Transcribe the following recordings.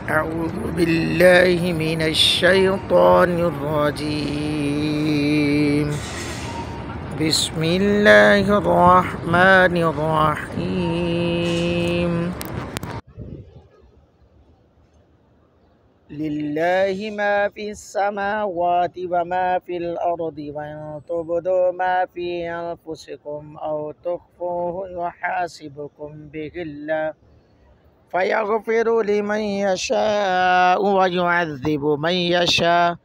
أعوذ بالله من الشيطان الرجيم. بسم الله الرحمن الرحيم. لله ما في السماوات وما في الأرض، وإن تبدوا ما في أنفسكم أو تخفوه يحاسبكم به الله فيغفر لمن يشاء ويعذب من يشاء،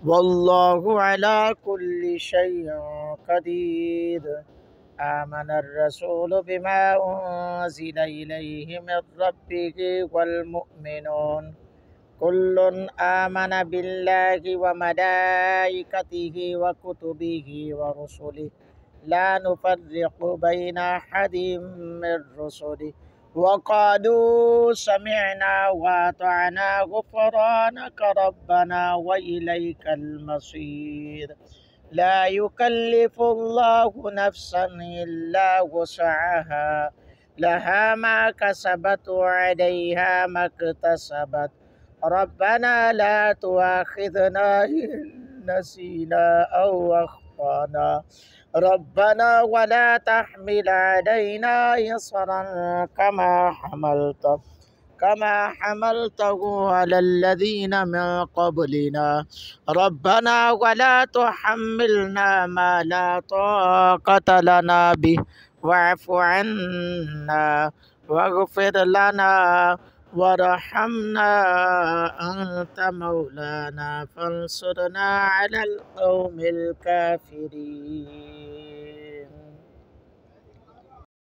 والله على كل شيء قدير. آمن الرسول بما أنزل إليه من ربه والمؤمنون كل آمن بالله وملائكته وكتبه ورسله لا نفرق بين أحد من رسله وقالوا سمعنا وأطعنا غفرانك ربنا وإليك المصير. لا يكلف الله نفسا إلا وسعها، لها ما كسبت وعليها ما اكتسبت. ربنا لا تؤاخذنا إن نسينا أو أخطأنا، ربنا ولا تحمل علينا إصرا كما حملته على الذين من قبلنا، ربنا ولا تحملنا ما لا طاقة لنا به واعف عنا واغفر لنا وارحمنا أنت مولانا فانصرنا على القوم الكافرين.